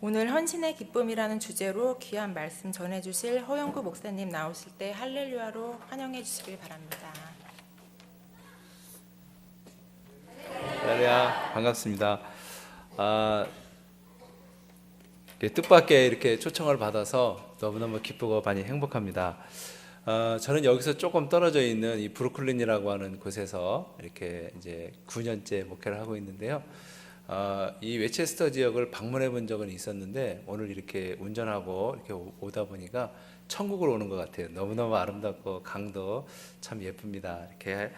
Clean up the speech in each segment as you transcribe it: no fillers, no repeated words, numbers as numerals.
오늘 헌신의 기쁨이라는 주제로 귀한 말씀 전해주실 허영구 목사님 나오실 때 할렐루야로 환영해 주시길 바랍니다. 할렐루야, 반갑습니다. 뜻밖의 이렇게 초청을 받아서 너무너무 기쁘고 많이 행복합니다. 저는 여기서 조금 떨어져 있는 이 브루클린이라고 하는 곳에서 이렇게 이제 9년째 목회를 하고 있는데요. 이 웨체스터 지역을 방문해 본 적은 있었는데 오늘 이렇게 운전하고 이렇게 오다 보니까 천국을 오는 것 같아요. 너무너무 아름답고 강도 참 예쁩니다. 이렇게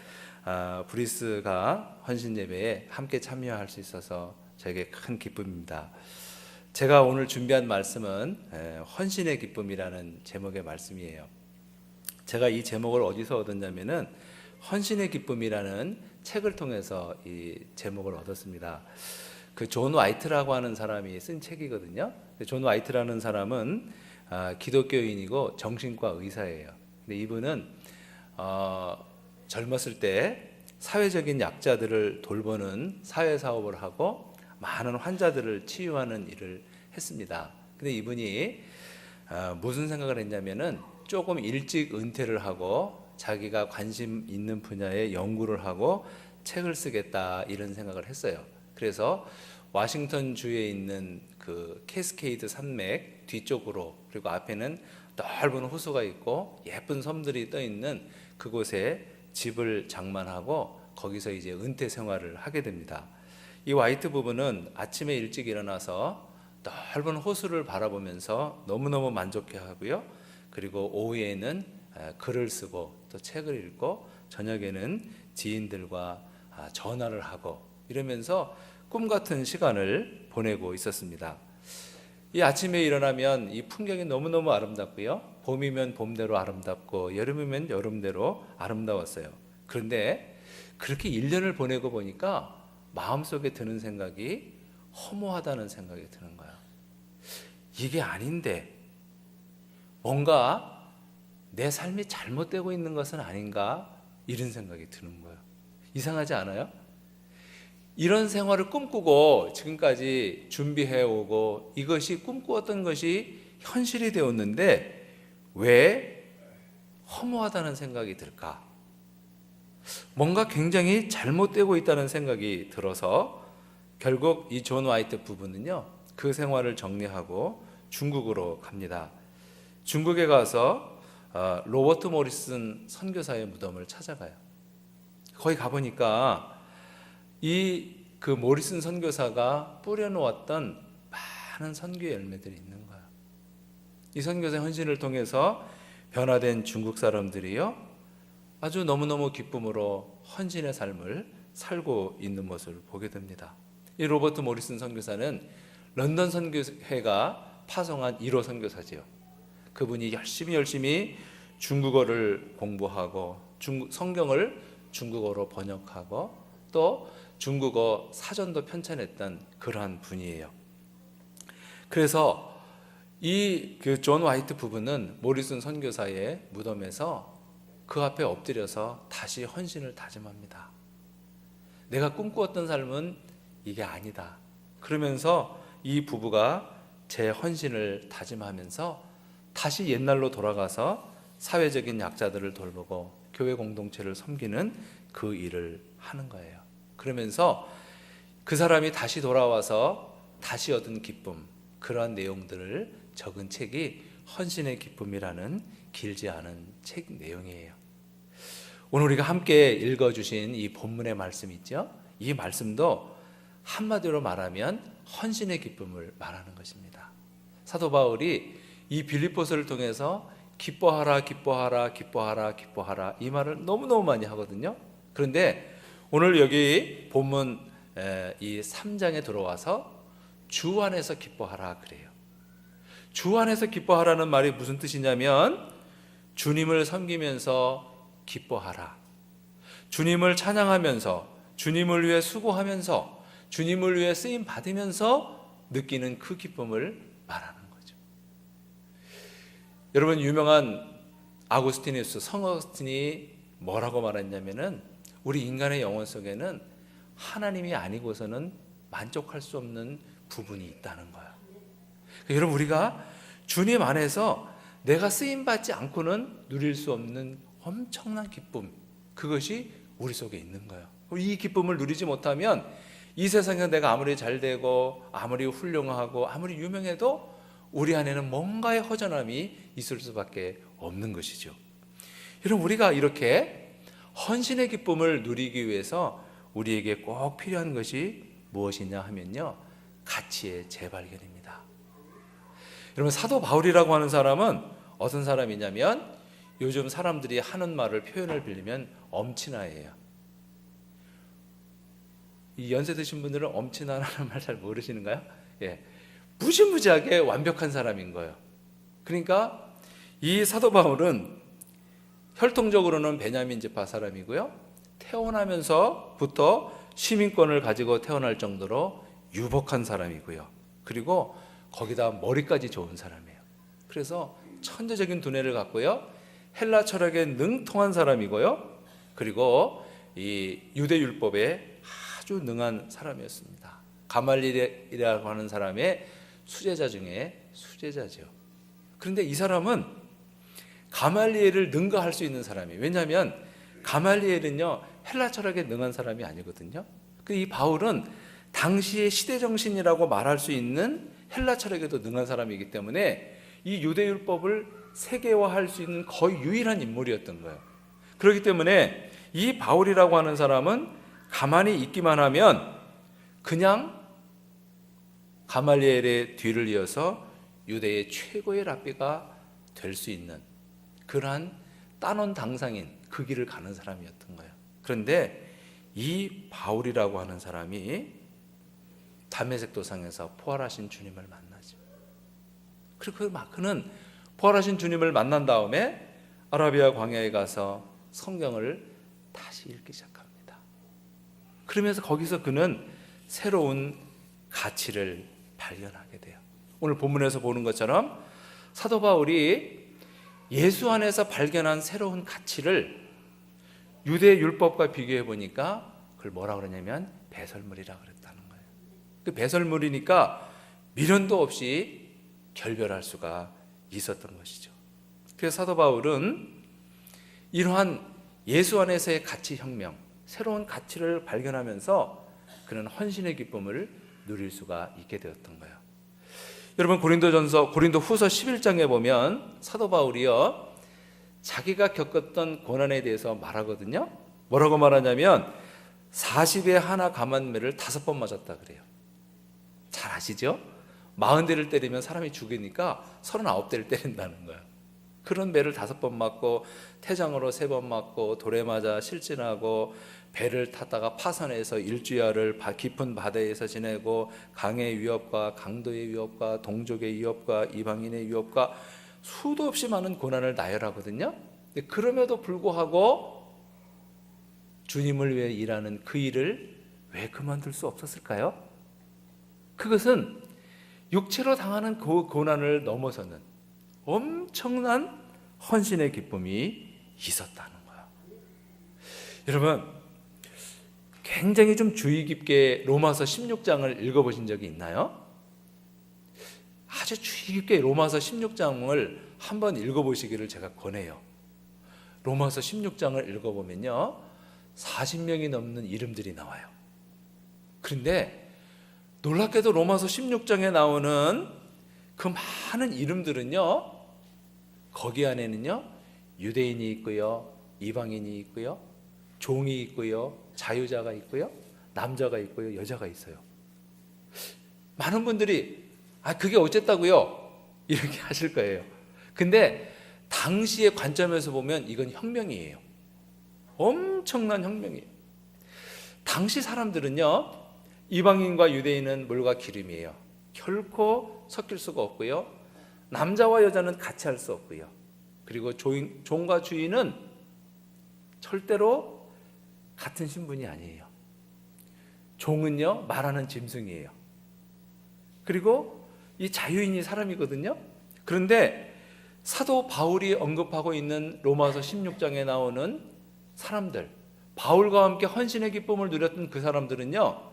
브리스가 헌신 예배에 함께 참여할 수 있어서 저에게 큰 기쁨입니다. 제가 오늘 준비한 말씀은 헌신의 기쁨이라는 제목의 말씀이에요. 제가 이 제목을 어디서 얻었냐면은 헌신의 기쁨이라는 책을 통해서 이 제목을 얻었습니다. 그 존 와이트라고 하는 사람이 쓴 책이거든요. 존 와이트라는 사람은 기독교인이고 정신과 의사예요. 근데 이분은 젊었을 때 사회적인 약자들을 돌보는 사회 사업을 하고 많은 환자들을 치유하는 일을 했습니다. 근데 이분이 무슨 생각을 했냐면은 조금 일찍 은퇴를 하고 자기가 관심 있는 분야에 연구를 하고 책을 쓰겠다 이런 생각을 했어요. 그래서 워싱턴 주에 있는 그 캐스케이드 산맥 뒤쪽으로 그리고 앞에는 넓은 호수가 있고 예쁜 섬들이 떠 있는 그곳에 집을 장만하고 거기서 이제 은퇴 생활을 하게 됩니다. 이 와이트 부부는 아침에 일찍 일어나서 넓은 호수를 바라보면서 너무너무 만족해하고요. 그리고 오후에는 글을 쓰고 또 책을 읽고 저녁에는 지인들과 전화를 하고 이러면서 꿈같은 시간을 보내고 있었습니다. 이 아침에 일어나면 이 풍경이 너무너무 아름답고요. 봄이면 봄대로 아름답고 여름이면 여름대로 아름다웠어요. 그런데 그렇게 1년을 보내고 보니까 마음속에 드는 생각이 허무하다는 생각이 드는 거예요. 이게 아닌데 뭔가 내 삶이 잘못되고 있는 것은 아닌가 이런 생각이 드는 거예요. 이상하지 않아요? 이런 생활을 꿈꾸고 지금까지 준비해오고 이것이 꿈꾸었던 것이 현실이 되었는데 왜 허무하다는 생각이 들까? 뭔가 굉장히 잘못되고 있다는 생각이 들어서 결국 이 존 와이트 부부는요, 그 생활을 정리하고 중국으로 갑니다. 중국에 가서 로버트 모리슨 선교사의 무덤을 찾아가요. 거기 가보니까 그 모리슨 선교사가 뿌려놓았던 많은 선교의 열매들이 있는 거예요. 이 선교사의 헌신을 통해서 변화된 중국 사람들이요, 아주 너무너무 기쁨으로 헌신의 삶을 살고 있는 모습을 보게 됩니다. 이 로버트 모리슨 선교사는 런던 선교회가 파송한 1호 선교사지요. 그분이 열심히 중국어를 공부하고 성경을 중국어로 번역하고 또 중국어 사전도 편찬했던 그러한 분이에요. 그래서 이 존 와이트 부부는 모리슨 선교사의 무덤에서 그 앞에 엎드려서 다시 헌신을 다짐합니다. 내가 꿈꾸었던 삶은 이게 아니다. 그러면서 이 부부가 제 헌신을 다짐하면서 다시 옛날로 돌아가서 사회적인 약자들을 돌보고 교회 공동체를 섬기는 그 일을 하는 거예요. 그러면서 그 사람이 다시 돌아와서 다시 얻은 기쁨, 그러한 내용들을 적은 책이 헌신의 기쁨이라는 길지 않은 책 내용이에요. 오늘 우리가 함께 읽어주신 이 본문의 말씀 있죠? 이 말씀도 한마디로 말하면 헌신의 기쁨을 말하는 것입니다. 사도 바울이 이 빌립보서를 통해서 기뻐하라 기뻐하라 기뻐하라 기뻐하라 이 말을 너무너무 많이 하거든요. 그런데 오늘 여기 본문 이 3장에 들어와서 주 안에서 기뻐하라 그래요. 주 안에서 기뻐하라는 말이 무슨 뜻이냐면 주님을 섬기면서 기뻐하라, 주님을 찬양하면서 주님을 위해 수고하면서 주님을 위해 쓰임 받으면서 느끼는 그 기쁨을 말하는 거죠. 여러분, 유명한 아구스티누스 성 어거스틴이 뭐라고 말했냐면은 우리 인간의 영혼 속에는 하나님이 아니고서는 만족할 수 없는 부분이 있다는 거예요. 여러분, 우리가 주님 안에서 내가 쓰임받지 않고는 누릴 수 없는 엄청난 기쁨, 그것이 우리 속에 있는 거예요. 이 기쁨을 누리지 못하면 이 세상에서 내가 아무리 잘되고 아무리 훌륭하고 아무리 유명해도 우리 안에는 뭔가의 허전함이 있을 수밖에 없는 것이죠. 여러분, 우리가 이렇게 헌신의 기쁨을 누리기 위해서 우리에게 꼭 필요한 것이 무엇이냐 하면요, 가치의 재발견입니다. 여러분, 사도 바울이라고 하는 사람은 어떤 사람이냐면 요즘 사람들이 하는 말을 표현을 빌리면 엄친아예요. 이 연세 드신 분들은 엄친아라는 말 잘 모르시는가요? 예, 무지무지하게 완벽한 사람인 거예요. 그러니까 이 사도 바울은 혈통적으로는 베냐민 지파 사람이고요, 태어나면서부터 시민권을 가지고 태어날 정도로 유복한 사람이고요, 그리고 거기다 머리까지 좋은 사람이에요. 그래서 천재적인 두뇌를 갖고요, 헬라 철학에 능통한 사람이고요, 그리고 이 유대 율법에 아주 능한 사람이었습니다. 가말리엘이라고 하는 사람의 수제자 중에 수제자죠. 그런데 이 사람은 가말리엘을 능가할 수 있는 사람이에요. 왜냐하면 가말리엘은요, 헬라 철학에 능한 사람이 아니거든요. 이 바울은 당시의 시대 정신이라고 말할 수 있는 헬라 철학에도 능한 사람이기 때문에 이 유대 율법을 세계화할 수 있는 거의 유일한 인물이었던 거예요. 그렇기 때문에 이 바울이라고 하는 사람은 가만히 있기만 하면 그냥 가말리엘의 뒤를 이어서 유대의 최고의 랍비가 될 수 있는 그러한 따놓은 당상인 그 길을 가는 사람이었던 거예요. 그런데 이 바울이라고 하는 사람이 담메색 도상에서 부활하신 주님을 만나죠. 그리고 그는 부활하신 주님을 만난 다음에 아라비아 광야에 가서 성경을 다시 읽기 시작합니다. 그러면서 거기서 그는 새로운 가치를 발견하게 돼요. 오늘 본문에서 보는 것처럼 사도 바울이 예수 안에서 발견한 새로운 가치를 유대 율법과 비교해 보니까 그걸 뭐라 그러냐면 배설물이라 그랬다는 거예요. 그 배설물이니까 미련도 없이 결별할 수가 있었던 것이죠. 그래서 사도 바울은 이러한 예수 안에서의 가치 혁명, 새로운 가치를 발견하면서 그는 헌신의 기쁨을 누릴 수가 있게 되었던 거예요. 여러분, 고린도 후서 11장에 보면 사도 바울이요, 자기가 겪었던 고난에 대해서 말하거든요. 뭐라고 말하냐면 40에 하나 감한 매를 5번 맞았다 그래요. 잘 아시죠? 40대를 때리면 사람이 죽으니까 39대를 때린다는 거예요. 그런 매를 5번 맞고 태장으로 3번 맞고 돌에 맞아 실진하고 배를 타다가 파선해서 일주야를 깊은 바다에서 지내고 강의 위협과 강도의 위협과 동족의 위협과 이방인의 위협과 수도 없이 많은 고난을 나열하거든요. 그럼에도 불구하고 주님을 위해 일하는 그 일을 왜 그만둘 수 없었을까요? 그것은 육체로 당하는 그 고난을 넘어서는 엄청난 헌신의 기쁨이 있었다는 거예요. 여러분, 굉장히 좀 주의 깊게 로마서 16장을 읽어보신 적이 있나요? 아주 주의 깊게 로마서 16장을 한번 읽어보시기를 제가 권해요. 로마서 16장을 읽어보면요, 40명이 넘는 이름들이 나와요. 그런데 놀랍게도 로마서 16장에 나오는 그 많은 이름들은요, 거기 안에는요, 유대인이 있고요, 이방인이 있고요, 종이 있고요, 자유자가 있고요, 남자가 있고요, 여자가 있어요. 많은 분들이 그게 어쨌다고요? 이렇게 하실 거예요. 근데 당시의 관점에서 보면 이건 혁명이에요. 엄청난 혁명이에요. 당시 사람들은요, 이방인과 유대인은 물과 기름이에요. 결코 섞일 수가 없고요, 남자와 여자는 같이 할 수 없고요, 그리고 종과 주인은 절대로 같은 신분이 아니에요. 종은요, 말하는 짐승이에요. 그리고 이 자유인이 사람이거든요. 그런데 사도 바울이 언급하고 있는 로마서 16장에 나오는 사람들, 바울과 함께 헌신의 기쁨을 누렸던 그 사람들은요,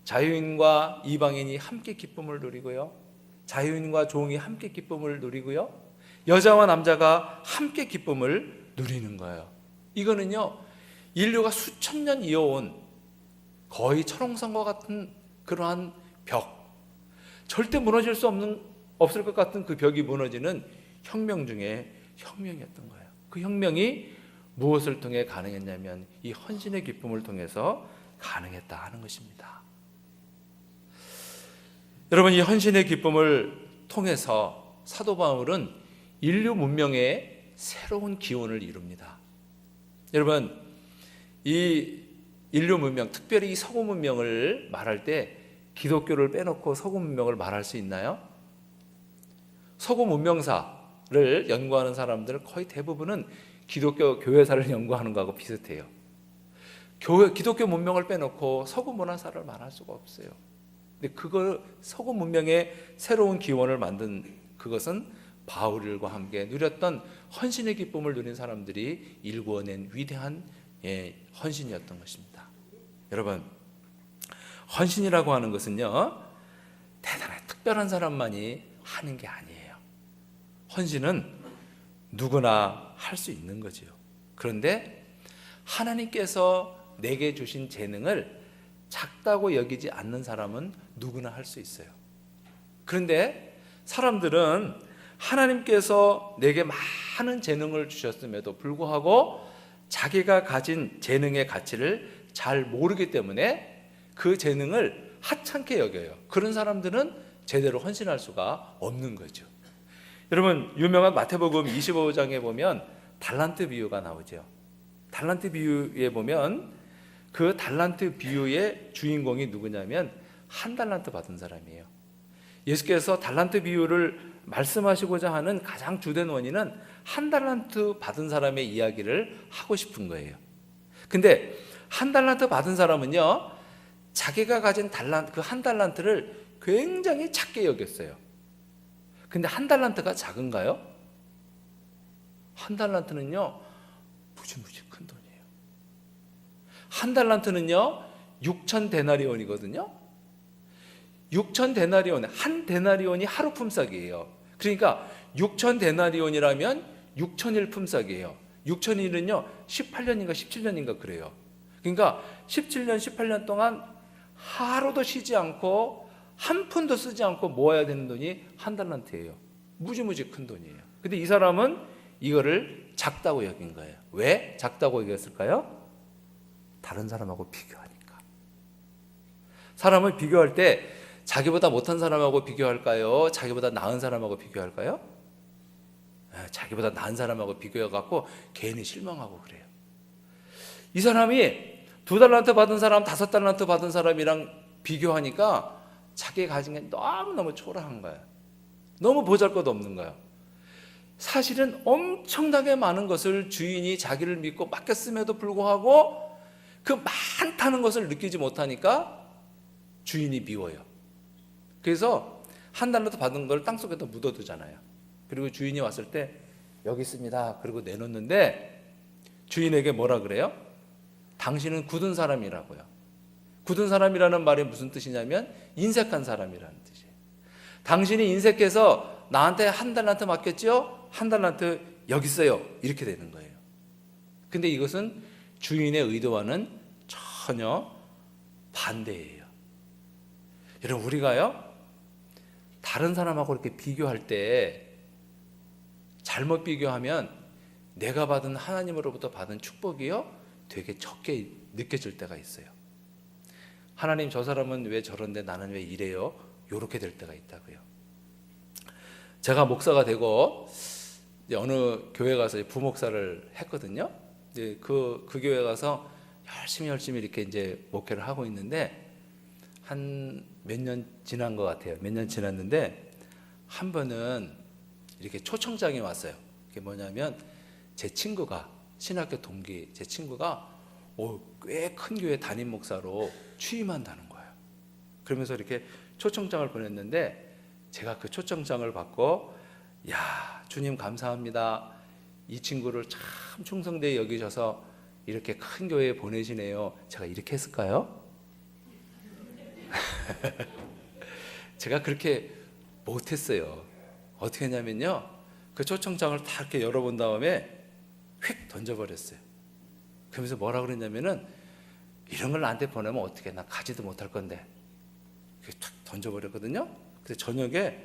자유인과 이방인이 함께 기쁨을 누리고요, 자유인과 종이 함께 기쁨을 누리고요, 여자와 남자가 함께 기쁨을 누리는 거예요. 이거는요, 인류가 수천 년 이어온 거의 철옹성과 같은 그러한 벽, 절대 무너질 수 없을 것 같은 그 벽이 무너지는 혁명 중에 혁명이었던 거예요. 그 혁명이 무엇을 통해 가능했냐면 이 헌신의 기쁨을 통해서 가능했다 하는 것입니다. 여러분, 이 헌신의 기쁨을 통해서 사도 바울은 인류 문명의 새로운 기원을 이룹니다. 여러분, 이 인류 문명, 특별히 이 서구 문명을 말할 때 기독교를 빼놓고 서구 문명을 말할 수 있나요? 서구 문명사를 연구하는 사람들 거의 대부분은 기독교 교회사를 연구하는 것하고 비슷해요. 기독교 문명을 빼놓고 서구 문화사를 말할 수가 없어요. 근데 그걸 서구 문명의 새로운 기원을 만든 그것은 바울과 함께 누렸던 헌신의 기쁨을 누린 사람들이 일구어낸 위대한 헌신이었던 것입니다. 여러분, 헌신이라고 하는 것은요, 대단한 특별한 사람만이 하는 게 아니에요. 헌신은 누구나 할 수 있는 거지요. 그런데 하나님께서 내게 주신 재능을 작다고 여기지 않는 사람은 누구나 할 수 있어요. 그런데 사람들은 하나님께서 내게 많은 재능을 주셨음에도 불구하고 자기가 가진 재능의 가치를 잘 모르기 때문에 그 재능을 하찮게 여겨요. 그런 사람들은 제대로 헌신할 수가 없는 거죠. 여러분, 유명한 마태복음 25장에 보면 달란트 비유가 나오죠. 달란트 비유에 보면 그 달란트 비유의 주인공이 누구냐면 한 달란트 받은 사람이에요. 예수께서 달란트 비유를 말씀하시고자 하는 가장 주된 원인은 한 달란트 받은 사람의 이야기를 하고 싶은 거예요. 근데 한 달란트 받은 사람은요, 자기가 가진 그 한 달란트를 굉장히 작게 여겼어요. 근데 한 달란트가 작은가요? 한 달란트는요, 무지무지 큰 돈이에요. 한 달란트는요, 6천 데나리온이거든요. 6천 데나리온, 한 데나리온이 하루 품삯이에요. 그러니까 6천 데나리온이라면 6천일 품삯이에요. 6천일은요 18년인가 17년인가 그래요. 그러니까 17년 18년 동안 하루도 쉬지 않고 한 푼도 쓰지 않고 모아야 되는 돈이 한 달란트예요. 무지무지 큰 돈이에요. 근데 이 사람은 이거를 작다고 여긴 거예요. 왜 작다고 여겼을까요? 다른 사람하고 비교하니까. 사람을 비교할 때 자기보다 못한 사람하고 비교할까요? 자기보다 나은 사람하고 비교할까요? 자기보다 나은 사람하고 비교해갖고 괜히 실망하고 그래요. 이 사람이 2달란트 받은 사람, 5달란트 받은 사람이랑 비교하니까 자기가 가진 게 너무너무 초라한 거예요. 너무 보잘것없는 거예요. 사실은 엄청나게 많은 것을 주인이 자기를 믿고 맡겼음에도 불구하고 그 많다는 것을 느끼지 못하니까 주인이 미워요. 그래서 한 달란트 받은 걸 땅속에다 묻어두잖아요. 그리고 주인이 왔을 때 여기 있습니다. 그리고 내놓는데 주인에게 뭐라 그래요? 당신은 굳은 사람이라고요. 굳은 사람이라는 말이 무슨 뜻이냐면 인색한 사람이라는 뜻이에요. 당신이 인색해서 나한테 한 달란트 맡겼죠? 한 달란트 여기 있어요. 이렇게 되는 거예요. 근데 이것은 주인의 의도와는 전혀 반대예요. 여러분, 우리가요, 다른 사람하고 이렇게 비교할 때 잘못 비교하면 내가 받은 하나님으로부터 받은 축복이요 되게 적게 느껴질 때가 있어요. 하나님, 저 사람은 왜 저런데 나는 왜 이래요? 이렇게 될 때가 있다고요. 제가 목사가 되고 어느 교회 가서 부목사를 했거든요. 그 교회 가서 열심히 이렇게 이제 목회를 하고 있는데 한 몇 년 지난 것 같아요. 몇 년 지났는데 한 번은 이렇게 초청장이 왔어요. 그게 뭐냐면 제 친구가, 신학교 동기 제 친구가 꽤 큰 교회 담임 목사로 취임한다는 거예요. 그러면서 이렇게 초청장을 보냈는데 제가 그 초청장을 받고, 야, 주님 감사합니다. 이 친구를 참 충성되게 여기셔서 이렇게 큰 교회에 보내시네요. 제가 이렇게 했을까요? 제가 그렇게 못했어요. 어떻게 했냐면요, 그 초청장을 다 이렇게 열어본 다음에 휙 던져버렸어요. 그러면서 뭐라 그랬냐면은, 이런 걸 나한테 보내면 어떻게, 나 가지도 못할 건데. 탁 던져버렸거든요. 근데 저녁에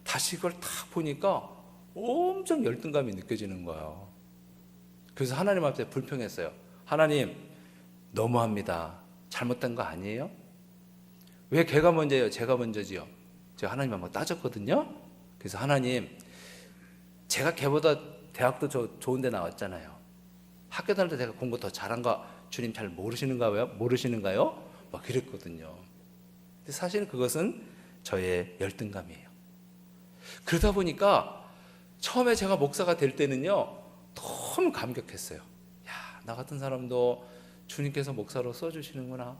다시 이걸 탁 보니까 엄청 열등감이 느껴지는 거예요. 그래서 하나님 앞에 불평했어요. 하나님, 너무합니다. 잘못된 거 아니에요? 왜 걔가 먼저예요? 제가 먼저지요? 제가 하나님 한번 따졌거든요. 그래서 하나님, 제가 걔보다 대학도 좋은 데 나왔잖아요. 학교 다닐 때 제가 공부 더 잘한 거 주님 잘 모르시는가요? 막 그랬거든요. 근데 사실은 그것은 저의 열등감이에요. 그러다 보니까 처음에 제가 목사가 될 때는요, 너무 감격했어요. 야, 나 같은 사람도 주님께서 목사로 써주시는구나.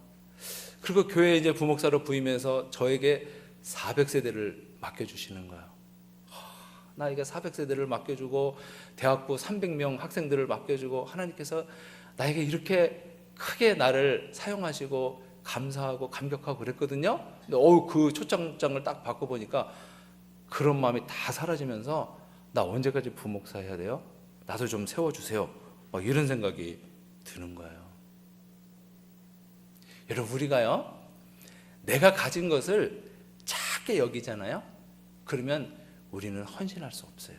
그리고 교회에 이제 부목사로 부임해서 저에게 400세대를 맡겨주시는 거예요. 나에게 400세대를 맡겨주고 대학부 300명 학생들을 맡겨주고 하나님께서 나에게 이렇게 크게 나를 사용하시고 감사하고 감격하고 그랬거든요. 근데 그 초청장을 딱 받고 보니까 그런 마음이 다 사라지면서, 나 언제까지 부목사 해야 돼요? 나도 좀 세워주세요. 막 이런 생각이 드는 거예요. 여러분, 우리가요, 내가 가진 것을 작게 여기잖아요. 그러면 우리는 헌신할 수 없어요.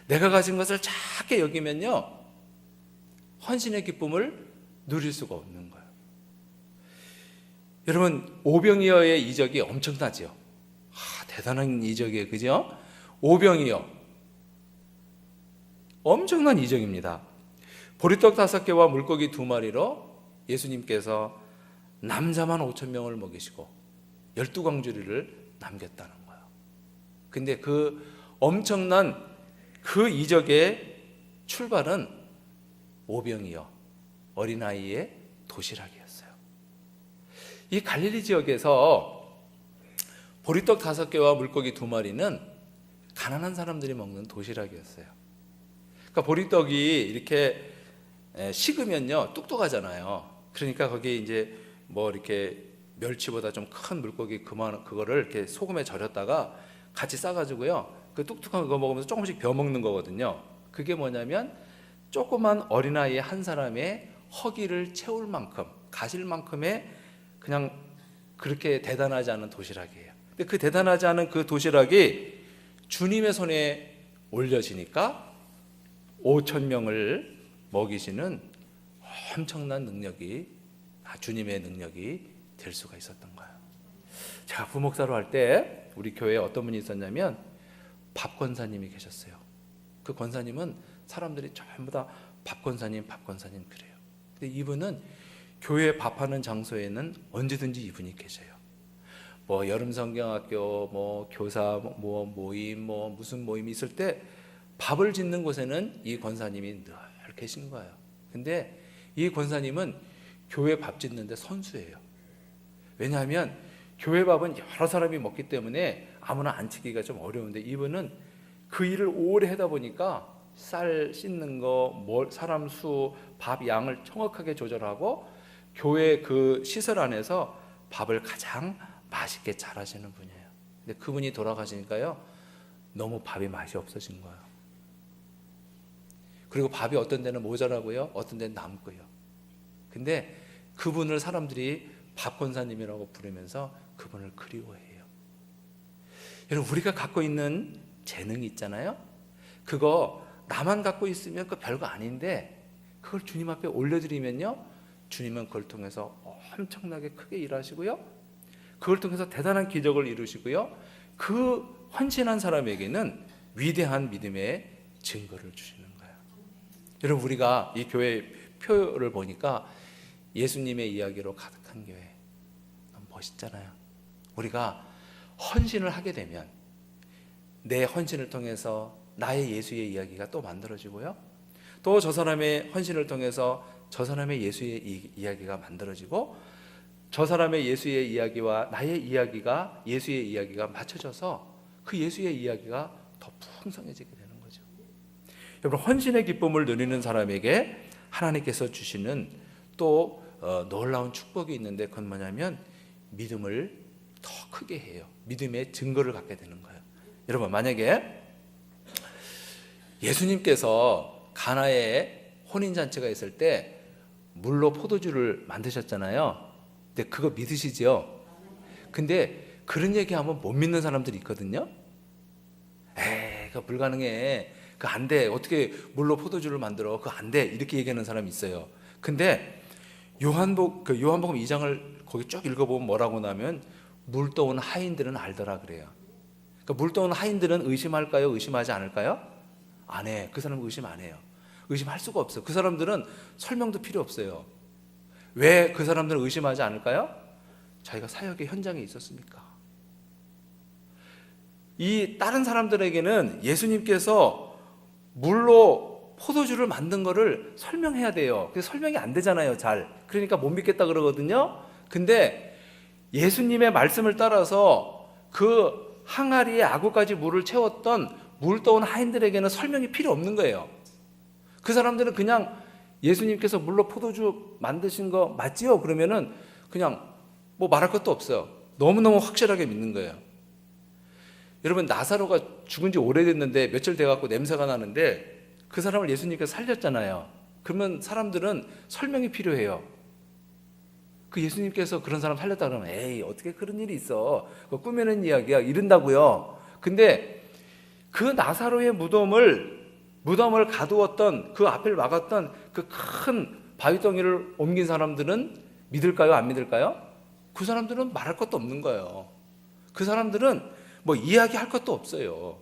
내가 가진 것을 작게 여기면요, 헌신의 기쁨을 누릴 수가 없는 거예요. 여러분, 오병이어의 이적이 엄청나죠. 대단한 이적이에요, 그죠? 오병이어, 엄청난 이적입니다. 보리떡 5개와 물고기 2마리로 예수님께서 남자만 5,000명을 먹이시고 12광주리를 남겼다는 거예요. 근데 그 엄청난 그 이적의 출발은 오병이어, 어린아이의 도시락이었어요. 이 갈릴리 지역에서 보리떡 5개와 물고기 2마리는 가난한 사람들이 먹는 도시락이었어요. 그러니까 보리떡이 이렇게 식으면요, 뚝뚝하잖아요. 그러니까 거기에 이제 뭐 이렇게 멸치보다 좀 큰 물고기 그거를 이렇게 소금에 절였다가 같이 싸가지고요, 그 뚝뚝한 거 먹으면서 조금씩 베어 먹는 거거든요. 그게 뭐냐면 조그만 어린아이 한 사람의 허기를 채울 만큼, 가실 만큼의 그냥 그렇게 대단하지 않은 도시락이에요. 근데 그 대단하지 않은 그 도시락이 주님의 손에 올려지니까 5,000명을 먹이시는 엄청난 능력이, 주님의 능력이 될 수가 있었던 거예요. 제가 부목사로 할 때 우리 교회에 어떤 분이 있었냐면 밥 권사님이 계셨어요. 그 권사님은 사람들이 전부 다 밥 권사님 그래요. 근데 이분은 교회 밥하는 장소에는 언제든지 이분이 계셔요. 뭐 여름 성경학교, 뭐 교사 뭐 모임, 뭐 무슨 모임이 있을 때 밥을 짓는 곳에는 이 권사님이 늘 계신 거예요. 근데 이 권사님은 교회 밥 짓는데 선수예요. 왜냐하면 교회 밥은 여러 사람이 먹기 때문에 아무나 앉히기가 좀 어려운데, 이분은 그 일을 오래 하다 보니까 쌀 씻는 거, 사람 수, 밥 양을 정확하게 조절하고 교회 그 시설 안에서 밥을 가장 맛있게 잘하시는 분이에요. 근데 그분이 돌아가시니까요, 너무 밥이 맛이 없어진 거예요. 그리고 밥이 어떤 데는 모자라고요, 어떤 데는 남고요. 근데 그분을 사람들이 밥 권사님이라고 부르면서 그분을 그리워해요. 여러분, 우리가 갖고 있는 재능이 있잖아요. 그거 나만 갖고 있으면 그 별거 아닌데 그걸 주님 앞에 올려드리면요, 주님은 그걸 통해서 엄청나게 크게 일하시고요, 그걸 통해서 대단한 기적을 이루시고요, 그 헌신한 사람에게는 위대한 믿음의 증거를 주시는 거예요. 여러분, 우리가 이 교회 표를 보니까 예수님의 이야기로 가득한 교회, 너무 멋있잖아요. 우리가 헌신을 하게 되면 내 헌신을 통해서 나의 예수의 이야기가 또 만들어지고요, 또 저 사람의 헌신을 통해서 저 사람의 예수의 이야기가 만들어지고, 저 사람의 예수의 이야기와 나의 이야기가, 예수의 이야기가 맞춰져서 그 예수의 이야기가 더 풍성해지게 되는 거죠. 여러분, 헌신의 기쁨을 누리는 사람에게 하나님께서 주시는 또 놀라운 축복이 있는데, 그건 뭐냐면 믿음을 더 크게 해요. 믿음의 증거를 갖게 되는 거예요. 여러분, 만약에 예수님께서 가나에 혼인잔치가 있을 때 물로 포도주를 만드셨잖아요. 근데 그거 믿으시죠? 근데 그런 얘기하면 못 믿는 사람들이 있거든요. 에이, 그거 불가능해. 그거 안 돼. 어떻게 물로 포도주를 만들어? 그거 안 돼. 이렇게 얘기하는 사람이 있어요. 근데 요한복음 2장을 거기 쭉 읽어보면 뭐라고 나면 물 떠온 하인들은 알더라 그래요. 그러니까 물 떠온 하인들은 의심할까요? 의심하지 않을까요? 안 해. 그 사람은 의심 안 해요. 의심할 수가 없어요. 그 사람들은 설명도 필요 없어요. 왜 그 사람들은 의심하지 않을까요? 자기가 사역의 현장에 있었으니까. 이 다른 사람들에게는 예수님께서 물로 포도주를 만든 거를 설명해야 돼요. 그래서 설명이 안 되잖아요, 잘. 그러니까 못 믿겠다 그러거든요. 근데 예수님의 말씀을 따라서 그 항아리에 아구까지 물을 채웠던 물 떠온 하인들에게는 설명이 필요 없는 거예요. 그 사람들은 그냥 예수님께서 물로 포도주 만드신 거 맞지요? 그러면은 그냥 뭐 말할 것도 없어요. 너무너무 확실하게 믿는 거예요. 여러분, 나사로가 죽은 지 오래됐는데 며칠 돼갖고 냄새가 나는데 그 사람을 예수님께서 살렸잖아요. 그러면 사람들은 설명이 필요해요. 그 예수님께서 그런 사람 살렸다 그러면 에이, 어떻게 그런 일이 있어? 그거 꾸며낸 이야기야. 이른다고요. 근데 그 나사로의 무덤을 가두었던, 그 앞을 막았던 그 큰 바위덩이를 옮긴 사람들은 믿을까요? 안 믿을까요? 그 사람들은 말할 것도 없는 거예요. 그 사람들은 뭐 이야기할 것도 없어요.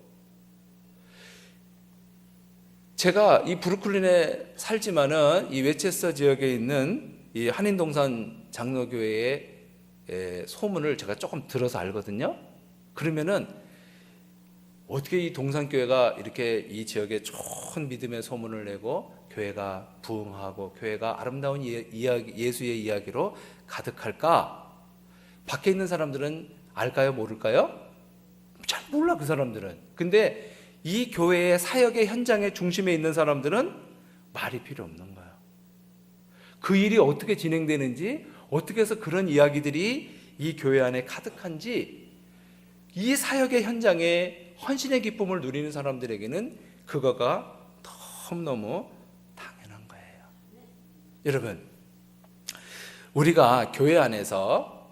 제가 이 브루클린에 살지만은 이 웨체스터 지역에 있는 이 한인동산 장로교회의 소문을 제가 조금 들어서 알거든요. 그러면은 어떻게 이 동산교회가 이렇게 이 지역에 좋은 믿음의 소문을 내고 교회가 부흥하고 교회가 아름다운 예수의 이야기로 가득할까? 밖에 있는 사람들은 알까요? 모를까요? 잘 몰라, 그 사람들은. 근데 이 교회의 사역의 현장의 중심에 있는 사람들은 말이 필요 없는 거예요. 그 일이 어떻게 진행되는지, 어떻게 해서 그런 이야기들이 이 교회 안에 가득한지, 이 사역의 현장에 헌신의 기쁨을 누리는 사람들에게는 그거가 너무너무 당연한 거예요. 여러분, 우리가 교회 안에서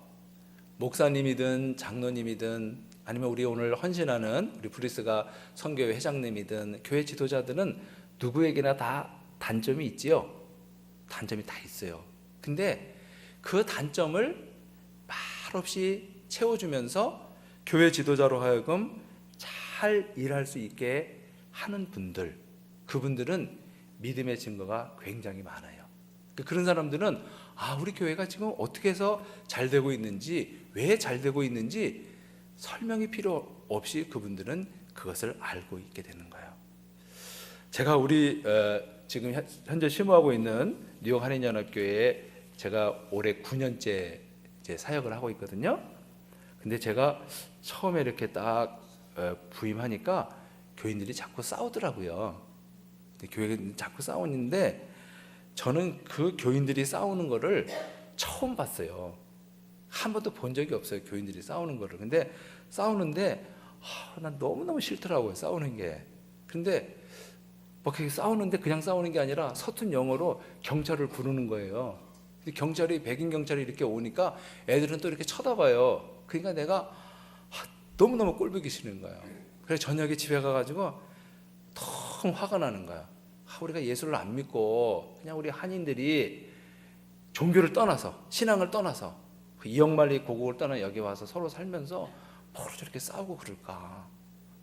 목사님이든 장로님이든 아니면 우리 오늘 헌신하는 우리 브리스가 선교회 회장님이든 교회 지도자들은 누구에게나 다 단점이 있지요. 단점이 다 있어요. 근데 그 단점을 말없이 채워주면서 교회 지도자로 하여금 잘 일할 수 있게 하는 분들, 그분들은 믿음의 증거가 굉장히 많아요. 그런 사람들은 우리 교회가 지금 어떻게 해서 잘 되고 있는지, 왜 잘 되고 있는지 설명이 필요 없이 그분들은 그것을 알고 있게 되는 거예요. 제가 우리 지금 현재 심호하고 있는 뉴욕 한인연합교회에 제가 올해 9년째 이제 사역을 하고 있거든요. 근데 제가 처음에 이렇게 딱 부임하니까 교인들이 자꾸 싸우더라고요. 교회는 자꾸 싸우는데 저는 그 교인들이 싸우는 거를 처음 봤어요. 한 번도 본 적이 없어요, 교인들이 싸우는 거를. 근데 싸우는데 난 너무너무 싫더라고요, 싸우는 게. 근데 뭐 그렇게 싸우는데 그냥 싸우는 게 아니라 서툰 영어로 경찰을 부르는 거예요. 근데 경찰이, 백인 경찰이 이렇게 오니까 애들은 또 이렇게 쳐다봐요. 그러니까 내가 너무너무 꼴보기 싫은 거예요. 그래서 저녁에 집에 가가지고 너무 화가 나는 거야. 우리가 예수를 안 믿고 그냥 우리 한인들이 종교를 떠나서, 신앙을 떠나서 이영만리 고국을 떠나 여기 와서 서로 살면서 뭐로 저렇게 싸우고 그럴까?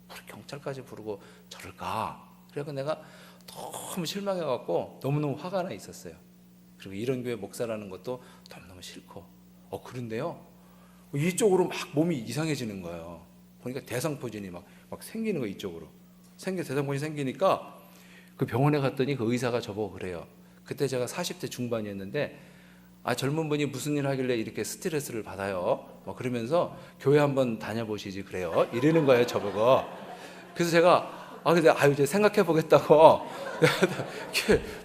뭐 경찰까지 부르고 저럴까? 그래서 내가 너무 실망해갖고 너무너무 화가 나 있었어요. 그리고 이런 교회 목사라는 것도 너무너무 싫고. 그런데요, 이쪽으로 막 몸이 이상해지는 거예요. 보니까 대상포진이 막 생기는 거, 이쪽으로. 대상포진이 생기니까 그 병원에 갔더니 그 의사가 저보고 그래요. 그때 제가 40대 중반이었는데 젊은 분이 무슨 일 하길래 이렇게 스트레스를 받아요. 그러면서 교회 한번 다녀보시지 그래요. 이러는 거예요, 저보고. 그래서 제가 근데 이제 생각해 보겠다고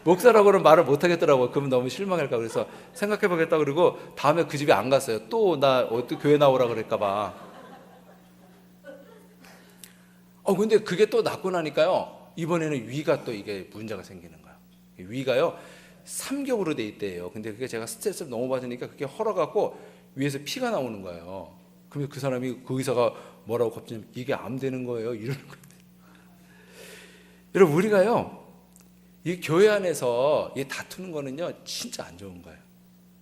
목사라고는 말을 못 하겠더라고요. 그러면 너무 실망할까 그래서 생각해 보겠다 그러고 다음에 그 집에 안 갔어요. 또 나 어떻게 교회 나오라 그럴까 봐. 근데 그게 또 낫고 나니까요. 이번에는 위가 또 이게 문제가 생기는 거예요. 위가요. 삼겹으로 돼 있대요. 근데 그게 제가 스트레스를 너무 받으니까 그게 헐어갖고 위에서 피가 나오는 거예요. 그러면 그 사람이 그 의사가 뭐라고 겁주면 이게 암 되는 거예요. 이러는 거예요. 여러분 우리가요. 이 교회 안에서 이 다투는 거는요. 진짜 안 좋은 거예요.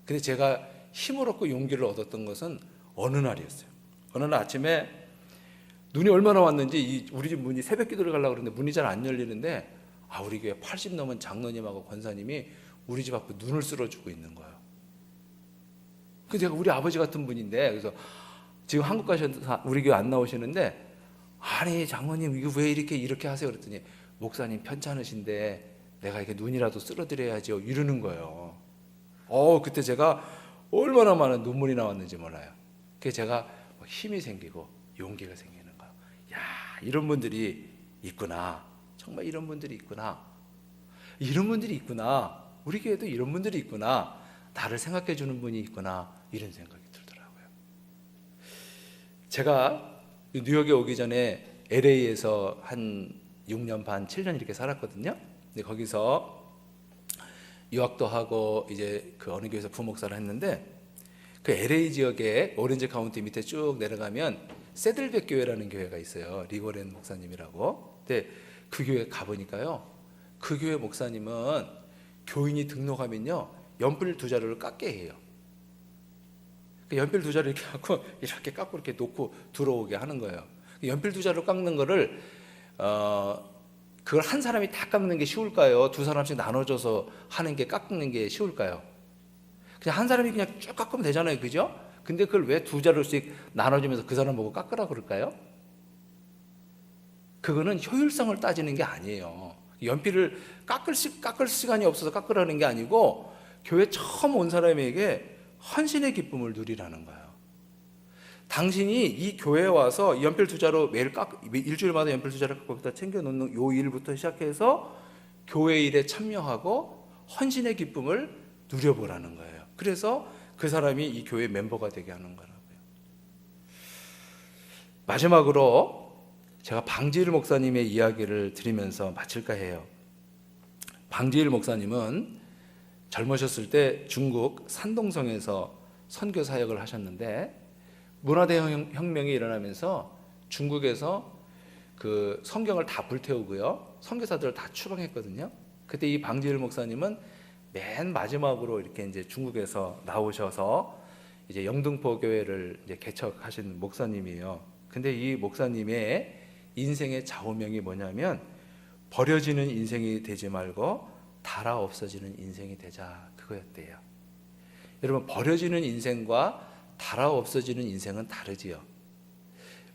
근데 제가 힘을 얻고 용기를 얻었던 것은 어느 날이었어요. 어느 날 아침에 눈이 얼마나 왔는지 우리 집 문이 새벽 기도를 가려고 그러는데 문이 잘 안 열리는데 우리 교회 80 넘은 장로님하고 권사님이 우리 집 앞에 눈을 쓸어주고 있는 거예요. 그 제가 우리 아버지 같은 분인데 그래서 지금 한국 가셔서 우리 교회 안 나오시는데 아니 장로님 이거 왜 이렇게 하세요? 그랬더니 목사님 편찮으신데 내가 이렇게 눈이라도 쓸어드려야죠 이러는 거예요. 그때 제가 얼마나 많은 눈물이 나왔는지 몰라요. 그래서 제가 힘이 생기고 용기가 생기는 거예요. 야 이런 분들이 있구나. 정말 이런 분들이 있구나. 이런 분들이 있구나. 우리 교회도 이런 분들이 있구나. 나를 생각해 주는 분이 있구나. 이런 생각이 들더라고요. 제가 뉴욕에 오기 전에 LA에서 한 6년 반, 7년 이렇게 살았거든요. 근데 거기서 유학도 하고 이제 그 어느 교회에서 부목사를 했는데 그 LA 지역에 오렌지 카운티 밑에 쭉 내려가면 세들백 교회라는 교회가 있어요. 리고렌 목사님이라고. 근데 그 교회 가보니까요. 그 교회 목사님은 교인이 등록하면요. 연필 2자루를 깎게 해요. 그 연필 2자루 이렇게 갖고 이렇게 깎고 이렇게 놓고 들어오게 하는 거예요. 연필 2자루 깎는 거를 그걸 한 사람이 다 깎는 게 쉬울까요? 두 사람씩 나눠줘서 하는 게 깎는 게 쉬울까요? 그냥 한 사람이 그냥 쭉 깎으면 되잖아요. 그죠? 근데 그걸 왜 2자루씩 나눠주면서 그 사람 보고 깎으라 그럴까요? 그거는 효율성을 따지는 게 아니에요. 연필을 깎을 시간이 없어서 깎으라는 게 아니고 교회 처음 온 사람에게 헌신의 기쁨을 누리라는 거예요. 당신이 이 교회에 와서 연필 2자루 일주일마다 연필 2자루 거기다 챙겨놓는 요 일부터 시작해서 교회 일에 참여하고 헌신의 기쁨을 누려보라는 거예요. 그래서 그 사람이 이 교회 멤버가 되게 하는 거라고요. 마지막으로 제가 방지일 목사님의 이야기를 드리면서 마칠까 해요. 방지일 목사님은 젊으셨을 때 중국 산동성에서 선교 사역을 하셨는데 문화대혁명이 일어나면서 중국에서 그 성경을 다 불태우고요. 선교사들을 다 추방했거든요. 그때 이 방지일 목사님은 맨 마지막으로 이렇게 이제 중국에서 나오셔서 이제 영등포 교회를 이제 개척하신 목사님이에요. 근데 이 목사님의 인생의 좌우명이 뭐냐면 버려지는 인생이 되지 말고 닳아 없어지는 인생이 되자 그거였대요. 여러분 버려지는 인생과 닳아 없어지는 인생은 다르지요.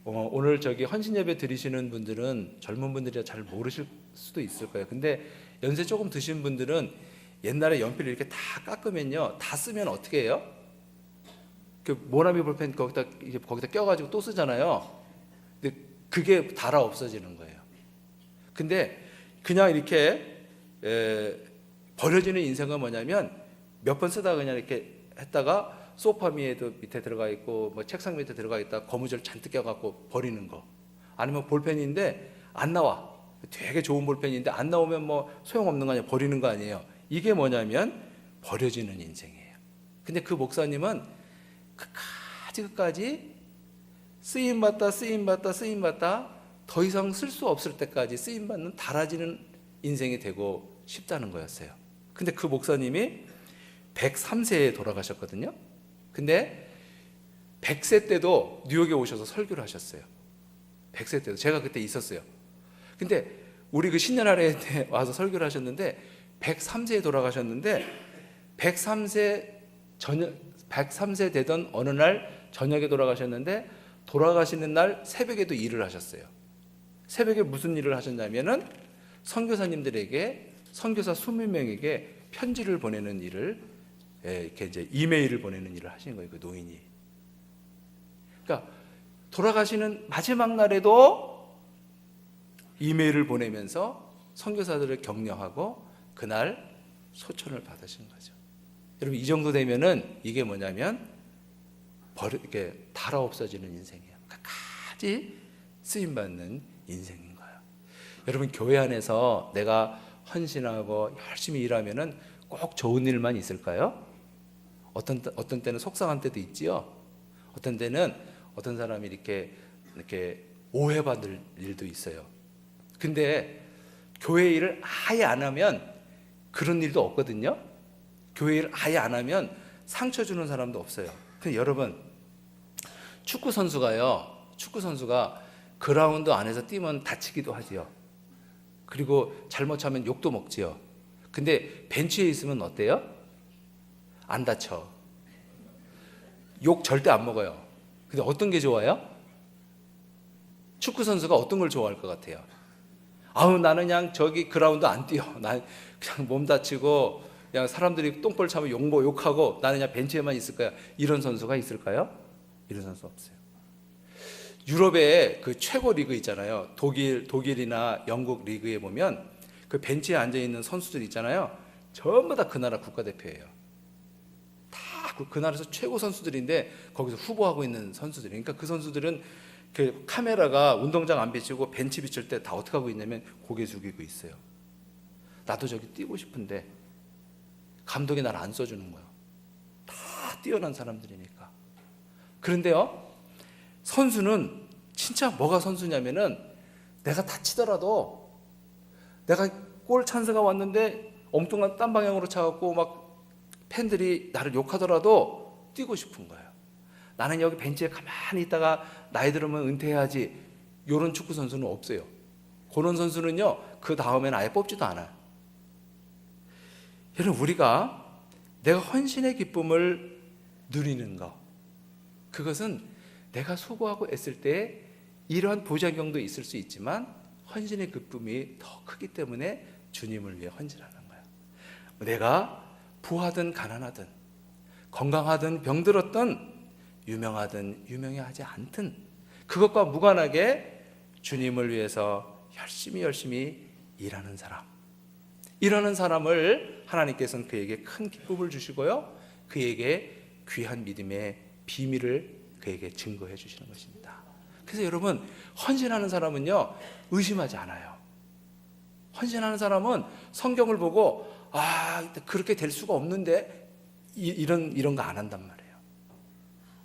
오늘 헌신 예배 드리시는 분들은 젊은 분들이 잘 모르실 수도 있을 거예요. 근데 연세 조금 드신 분들은 옛날에 연필을 이렇게 다 깎으면요, 다 쓰면 어떻게 해요? 그 모나미 볼펜 거기다 껴가지고 또 쓰잖아요. 근데 그게 닳아 없어지는 거예요. 근데 그냥 이렇게 버려지는 인생은 뭐냐면 몇 번 쓰다가 그냥 이렇게 했다가 소파 밑에 들어가 있고 뭐 책상 밑에 들어가 있다 고무줄 잔뜩 껴갖고 버리는 거. 아니면 볼펜인데 안 나와. 되게 좋은 볼펜인데 안 나오면 뭐 소용없는 거 아니에요. 버리는 거 아니에요. 이게 뭐냐면 버려지는 인생이에요. 근데 그 목사님은 끝까지 쓰임받다 더 이상 쓸 수 없을 때까지 쓰임받는 닳아지는 인생이 되고 싶다는 거였어요. 근데 그 목사님이 103세에 돌아가셨거든요. 근데 100세 때도 뉴욕에 오셔서 설교를 하셨어요. 100세 때도. 제가 그때 있었어요. 근데 우리 그 신년할애 때 와서 설교를 하셨는데 103세에 돌아가셨는데 103세 되던 어느 날 저녁에 돌아가셨는데 돌아가시는 날 새벽에도 일을 하셨어요. 새벽에 무슨 일을 하셨냐면은 선교사님들에게 선교사 20명에게 편지를 보내는 일을 이렇게 이제 이메일을 보내는 일을 하시는 거예요. 그 노인이. 그러니까 돌아가시는 마지막 날에도 이메일을 보내면서 선교사들을 격려하고 그날 소천을 받으신 거죠. 여러분, 이 정도 되면은 이게 뭐냐면 이렇게 달아 없어지는 인생이에요. 끝까지 쓰임 받는 인생인 거예요. 여러분, 교회 안에서 내가 헌신하고 열심히 일하면은 꼭 좋은 일만 있을까요? 어떤 때는 속상한 때도 있지요. 어떤 때는 어떤 사람이 이렇게 오해받을 일도 있어요. 근데 교회 일을 아예 안 하면 그런 일도 없거든요. 교회 일을 아예 안 하면 상처 주는 사람도 없어요. 근데 여러분, 축구 선수가 그라운드 안에서 뛰면 다치기도 하지요. 그리고 잘못하면 욕도 먹지요. 근데 벤치에 있으면 어때요? 안 다쳐. 욕 절대 안 먹어요. 근데 어떤 게 좋아요? 축구 선수가 어떤 걸 좋아할 것 같아요? 아우, 나는 그냥 저기 그라운드 안 뛰어. 난 그냥 몸 다치고 그냥 사람들이 똥볼 차면 욕하고 나는 그냥 벤치에만 있을 거야. 이런 선수가 있을까요? 이런 선수 없어요. 유럽의 그 최고 리그 있잖아요. 독일이나 영국 리그에 보면 그 벤치에 앉아 있는 선수들 있잖아요. 전부 다 그 나라 국가대표예요. 다 그 나라에서 최고 선수들인데 거기서 후보하고 있는 선수들. 그러니까 그 선수들은 그 카메라가 운동장 안 비치고 벤치 비칠 때 다 어떻게 하고 있냐면 고개 숙이고 있어요. 나도 저기 뛰고 싶은데 감독이 날 안 써주는 거예요. 다 뛰어난 사람들이니까. 그런데요, 선수는 진짜 뭐가 선수냐면은 내가 다치더라도 내가 골 찬스가 왔는데 엉뚱한 딴 방향으로 차갖고 막 팬들이 나를 욕하더라도 뛰고 싶은 거예요. 나는 여기 벤치에 가만히 있다가 나이 들으면 은퇴해야지. 이런 축구 선수는 없어요. 그런 선수는요, 그 다음에는 아예 뽑지도 않아요. 여러분, 우리가 내가 헌신의 기쁨을 누리는 것, 그것은 내가 수고하고 애쓸 때 이러한 부작용도 있을 수 있지만 헌신의 기쁨이 더 크기 때문에 주님을 위해 헌신하는 거예요. 내가 부하든 가난하든 건강하든 병들었든 유명하든 유명하지 않든 그것과 무관하게 주님을 위해서 열심히 일하는 사람, 이러는 사람을 하나님께서는 그에게 큰 기쁨을 주시고요, 그에게 귀한 믿음의 비밀을 그에게 증거해 주시는 것입니다. 그래서 여러분, 헌신하는 사람은요 의심하지 않아요. 헌신하는 사람은 성경을 보고 그렇게 될 수가 없는데 이런 거 안 한단 말이에요.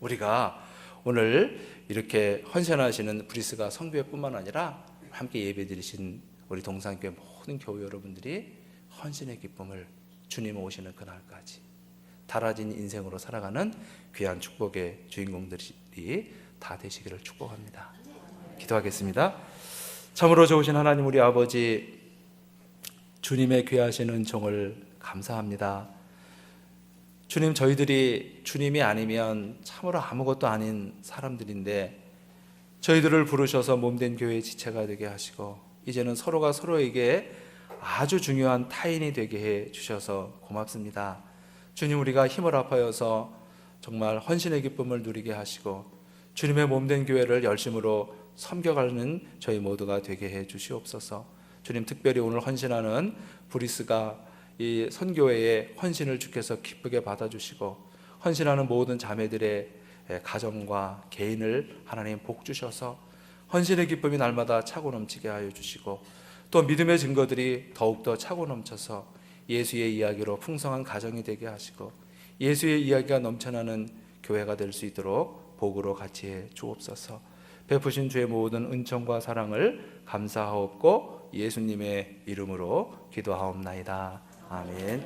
우리가 오늘 이렇게 헌신하시는 브리스가 성교회뿐만 아니라 함께 예배드리신 우리 동산교회 모든 교회 여러분들이 헌신의 기쁨을 주님 오시는 그날까지 달아진 인생으로 살아가는 귀한 축복의 주인공들이 다 되시기를 축복합니다. 기도하겠습니다. 참으로 좋으신 하나님 우리 아버지, 주님의 귀하신 은총을 감사합니다. 주님, 저희들이 주님이 아니면 참으로 아무것도 아닌 사람들인데 저희들을 부르셔서 몸된 교회의 지체가 되게 하시고 이제는 서로가 서로에게 아주 중요한 타인이 되게 해 주셔서 고맙습니다. 주님, 우리가 힘을 합하여서 정말 헌신의 기쁨을 누리게 하시고 주님의 몸된 교회를 열심으로 섬겨가는 저희 모두가 되게 해 주시옵소서. 주님, 특별히 오늘 헌신하는 브리스가 이 선교회의 헌신을 주께서 기쁘게 받아주시고 헌신하는 모든 자매들의 가정과 개인을 하나님 복 주셔서 헌신의 기쁨이 날마다 차고 넘치게 하여 주시고 또 믿음의 증거들이 더욱더 차고 넘쳐서 예수의 이야기로 풍성한 가정이 되게 하시고 예수의 이야기가 넘쳐나는 교회가 될 수 있도록 복으로 같이 해 주옵소서. 베푸신 주의 모든 은총과 사랑을 감사하옵고 예수님의 이름으로 기도하옵나이다. 아멘.